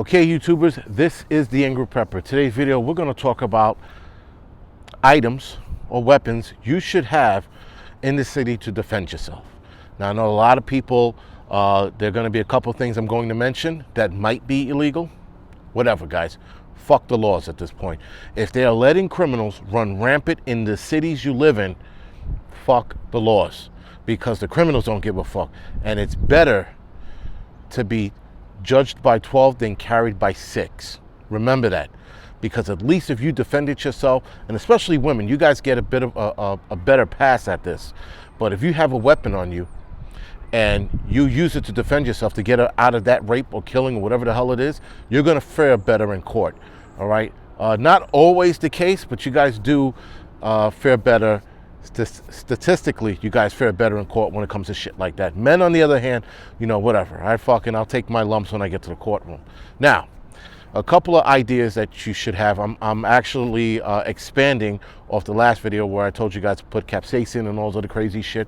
Okay, YouTubers, this is the Angryprepper. Today's video, we're going to talk about items or weapons you should have in the city to defend yourself. Now, I know a lot of people, there are going to be a couple things I'm going to mention that might be illegal. Whatever, guys. Fuck the laws at this point. If they are letting criminals run rampant in the cities you live in, fuck the laws. Because the criminals don't give a fuck. And it's better to be judged by 12 than carried by 6. Remember that, because at least if you defended yourself, and especially women, you guys get a bit of a better pass at this. But if you have a weapon on you and you use it to defend yourself, to get out of that rape or killing or whatever the hell it is, you're going to fare better in court. All right, not always the case, but you guys do fare better. Statistically, you guys fare better in court when it comes to shit like that. Men, on the other hand, you know, whatever. I'll take my lumps when I get to the courtroom. Now, a couple of ideas that you should have. I'm actually expanding off the last video where I told you guys to put capsaicin and all the crazy shit.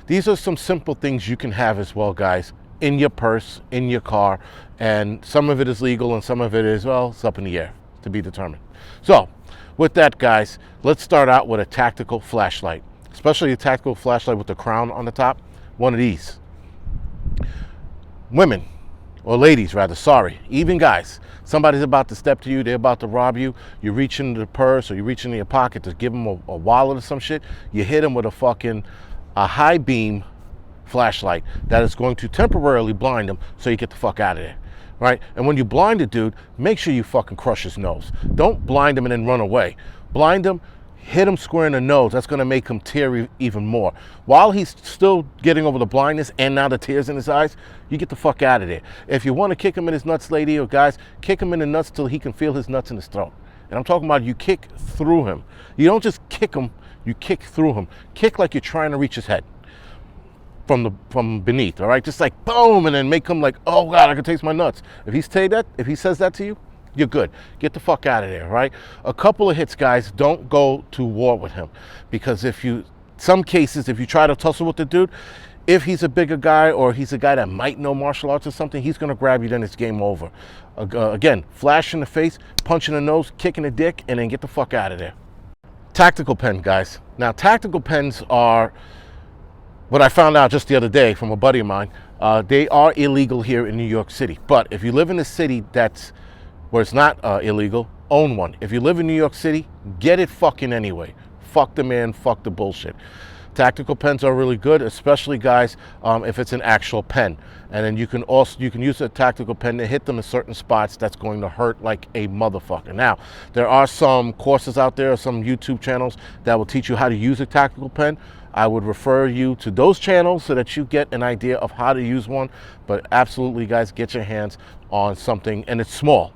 These are some simple things you can have as well, guys, in your purse, in your car, and some of it is legal and some of it is, well, it's up in the air to be determined. So, with that, guys, let's start out with a tactical flashlight, especially a tactical flashlight with the crown on the top. One of these. Women, or ladies rather, sorry, even guys, somebody's about to step to you, they're about to rob you, you reach into the purse or you reach into your pocket to give them a wallet or some shit, you hit them with a high beam flashlight that is going to temporarily blind them so you get the fuck out of there. Right? And when you blind a dude, make sure you fucking crush his nose. Don't blind him and then run away. Blind him, hit him square in the nose. That's going to make him tear even more. While he's still getting over the blindness and now the tears in his eyes, you get the fuck out of there. If you want to kick him in his nuts, lady or guys, kick him in the nuts till he can feel his nuts in his throat. And I'm talking about you kick through him. You don't just kick him, you kick through him. Kick like you're trying to reach his head from beneath, all right? Just like boom, and then make him like, oh God, I can taste my nuts. If he says that to you, you're good. Get the fuck out of there, right? A couple of hits, guys. Don't go to war with him, because some cases, if you try to tussle with the dude, if he's a bigger guy or he's a guy that might know martial arts or something, he's gonna grab you, then it's game over. Again, flash in the face, punch in the nose, kick in the dick, and then get the fuck out of there. Tactical pen, guys. Now, tactical pens are what I found out just the other day from a buddy of mine. They are illegal here in New York City. But if you live in a city where it's not illegal, own one. If you live in New York City, get it fucking anyway. Fuck the man, fuck the bullshit. Tactical pens are really good, especially, guys, if it's an actual pen. And then you can use a tactical pen to hit them in certain spots that's going to hurt like a motherfucker. Now, there are some courses out there, some YouTube channels that will teach you how to use a tactical pen. I would refer you to those channels so that you get an idea of how to use one. But absolutely, guys, get your hands on something, and it's small.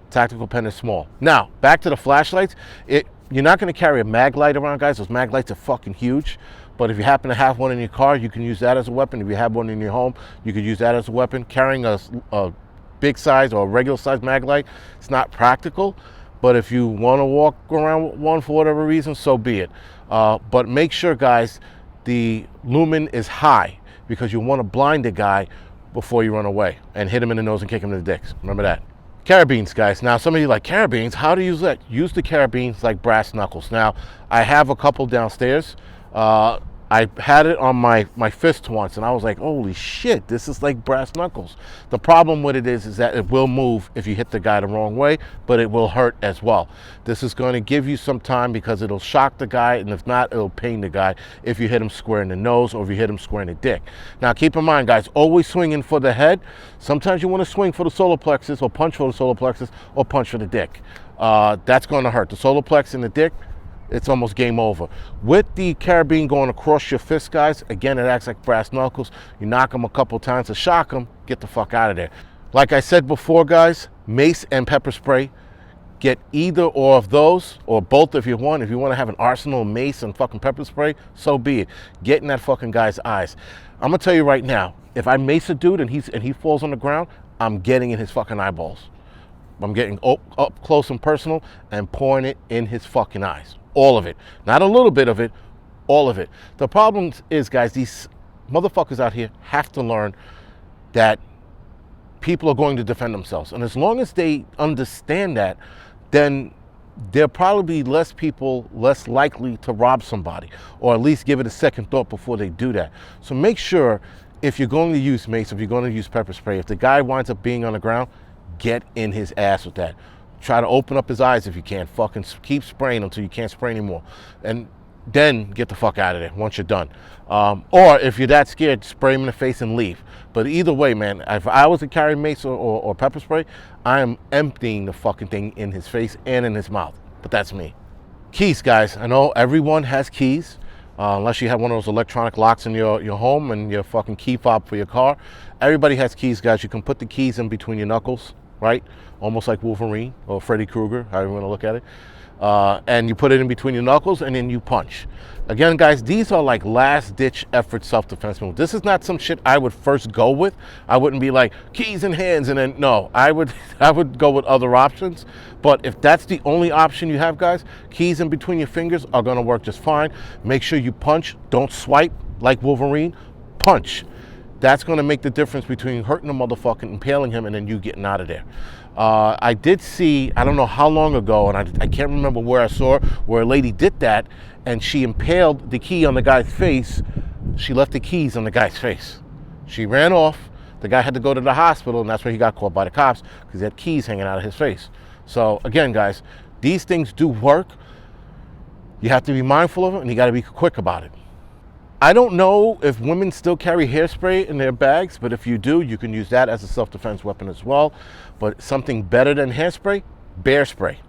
Tactical pen is small. Now, back to the flashlights. You're not going to carry a mag light around, guys. Those mag lights are fucking huge. But if you happen to have one in your car, you can use that as a weapon. If you have one in your home, you could use that as a weapon. Carrying a big size or a regular size mag light, it's not practical. But if you want to walk around with one for whatever reason, so be it. But make sure, guys, the lumen is high, because you want to blind the guy before you run away and hit him in the nose and kick him in the dicks. Remember that. Carabines, guys. Now, some of you like carabines. How to use that? Use the carabines like brass knuckles. Now, I have a couple downstairs. I had it on my fist once, and I was like, holy shit, this is like brass knuckles. The problem with it is that it will move if you hit the guy the wrong way, but it will hurt as well. This is going to give you some time, because it'll shock the guy, and if not, it'll pain the guy if you hit him square in the nose or if you hit him square in the dick. Now, keep in mind, guys, always swinging for the head. Sometimes you want to swing for the solar plexus or punch for the solar plexus or punch for the dick. That's going to hurt. The solar plexus and the dick, it's almost game over. With the carabine going across your fist, guys, again, it acts like brass knuckles. You knock them a couple times to shock them, get the fuck out of there. Like I said before, guys, mace and pepper spray. Get either or of those, or both if you want. If you want to have an arsenal of mace and fucking pepper spray, so be it. Get in that fucking guy's eyes. I'm gonna tell you right now, if I mace a dude and he falls on the ground, I'm getting in his fucking eyeballs. I'm getting up close and personal and pouring it in his fucking eyes. All of it. Not a little bit of it, all of it. The problem is, guys, these motherfuckers out here have to learn that people are going to defend themselves. And as long as they understand that, then there'll probably be less people less likely to rob somebody, or at least give it a second thought before they do that. So make sure, if you're going to use mace, if you're going to use pepper spray, if the guy winds up being on the ground, get in his ass with that. Try to open up his eyes if you can. Fucking keep spraying until you can't spray anymore. And then get the fuck out of there once you're done. Or if you're that scared, spray him in the face and leave. But either way, man, if I was to carry mace or pepper spray, I am emptying the fucking thing in his face and in his mouth. But that's me. Keys, guys. I know everyone has keys. Unless you have one of those electronic locks in your home and your fucking key fob for your car. Everybody has keys, guys. You can put the keys in between your knuckles, right? Almost like Wolverine or Freddy Krueger, however you want to look at it. And you put it in between your knuckles and then you punch. Again, guys, these are like last-ditch effort self-defense moves. This is not some shit I would first go with. I wouldn't be like, keys in hands, and then, no. I would go with other options. But if that's the only option you have, guys, keys in between your fingers are going to work just fine. Make sure you punch. Don't swipe like Wolverine. Punch. That's going to make the difference between hurting the motherfucker, impaling him, and then you getting out of there. I did see, I don't know how long ago, and I can't remember where I saw it, where a lady did that, and she impaled the key on the guy's face. She left the keys on the guy's face. She ran off. The guy had to go to the hospital, and that's where he got caught by the cops, because he had keys hanging out of his face. So, again, guys, these things do work. You have to be mindful of it, and you got to be quick about it. I don't know if women still carry hairspray in their bags, but if you do, you can use that as a self-defense weapon as well. But something better than hairspray, bear spray.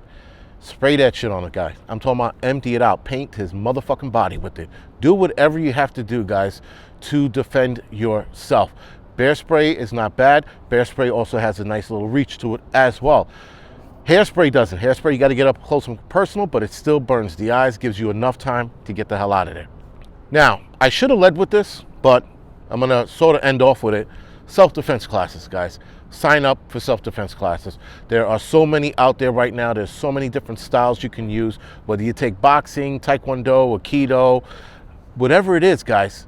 Spray that shit on a guy. I'm talking about empty it out. Paint his motherfucking body with it. Do whatever you have to do, guys, to defend yourself. Bear spray is not bad. Bear spray also has a nice little reach to it as well. Hairspray doesn't. Hairspray, you got to get up close and personal, but it still burns the eyes, gives you enough time to get the hell out of there. Now, I should have led with this, but I'm going to sort of end off with it. Self-defense classes, guys. Sign up for self-defense classes. There are so many out there right now. There's so many different styles you can use, whether you take boxing, taekwondo, or aikido, whatever it is, guys,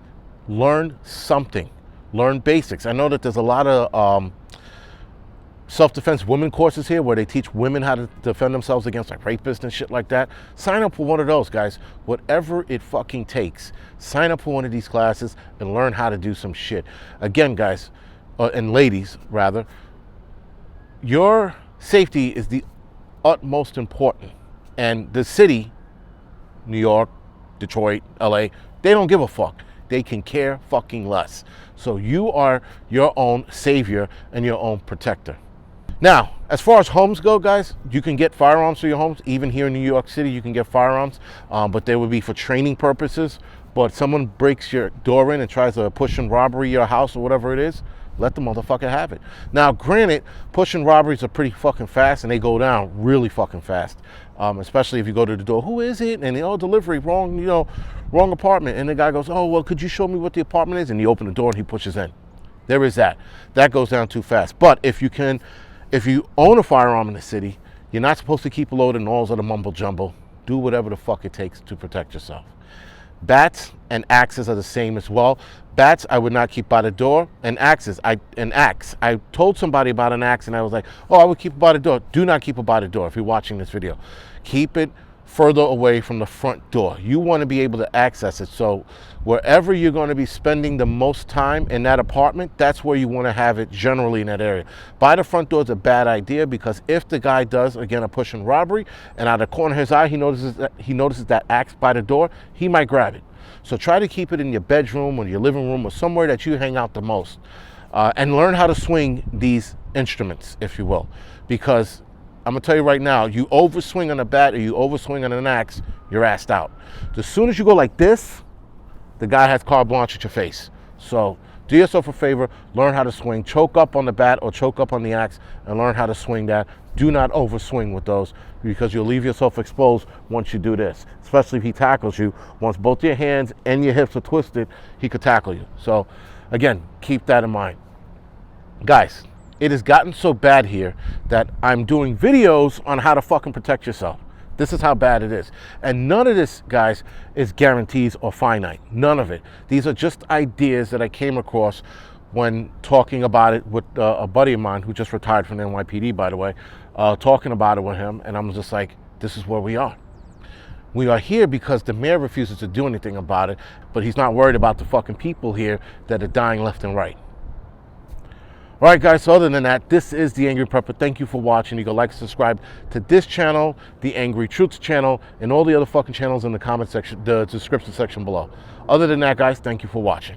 learn something. Learn basics. I know that there's a lot of self-defense women courses here where they teach women how to defend themselves against like rapists and shit like that. Sign up for one of those, guys. Whatever it fucking takes. Sign up for one of these classes and learn how to do some shit. Again, guys, and ladies, rather, your safety is the utmost important. And the city, New York, Detroit, LA, they don't give a fuck. They can care fucking less. So you are your own savior and your own protector. Now, as far as homes go, guys, you can get firearms for your homes. Even here in New York City, you can get firearms, but they would be for training purposes. But someone breaks your door in and tries to push and robbery your house or whatever it is, let the motherfucker have it. Now, granted, push and robberies are pretty fucking fast, and they go down really fucking fast, especially if you go to the door. Who is it? And delivery, wrong apartment. And the guy goes, oh, well, could you show me what the apartment is? And you open the door and he pushes in. There is that. That goes down too fast. But if you own a firearm in the city, you're not supposed to keep it loaded and all the mumble jumble. Do whatever the fuck it takes to protect yourself. Bats and axes are the same as well. Bats, I would not keep by the door. And axes, an axe. I told somebody about an axe and I was like, oh, I would keep it by the door. Do not keep it by the door if you're watching this video. Keep it further away from the front door. You want to be able to access it. So wherever you're going to be spending the most time in that apartment, that's where you want to have it generally in that area. By the front door is a bad idea because if the guy does, again, a push and robbery, and out of the corner of his eye, he notices that axe by the door, he might grab it. So try to keep it in your bedroom or your living room or somewhere that you hang out the most. And learn how to swing these instruments, if you will. Because I'm going to tell you right now, you overswing on a bat or you overswing on an axe, you're assed out. As soon as you go like this, the guy has carte blanche at your face. So do yourself a favor, learn how to swing. Choke up on the bat or choke up on the axe and learn how to swing that. Do not overswing with those because you'll leave yourself exposed once you do this. Especially if he tackles you. Once both your hands and your hips are twisted, he could tackle you. So again, keep that in mind. Guys, it has gotten so bad here that I'm doing videos on how to fucking protect yourself. This is how bad it is. And none of this, guys, is guarantees or finite. None of it. These are just ideas that I came across when talking about it with a buddy of mine who just retired from the NYPD, by the way, talking about it with him, and I'm just like, this is where we are. We are here because the mayor refuses to do anything about it, but he's not worried about the fucking people here that are dying left and right. All right, guys, so other than that, this is the Angry Prepper. Thank you for watching. You can like and subscribe to this channel, the Angry Truths channel, and all the other fucking channels in the comment section, the description section below. Other than that, guys, thank you for watching.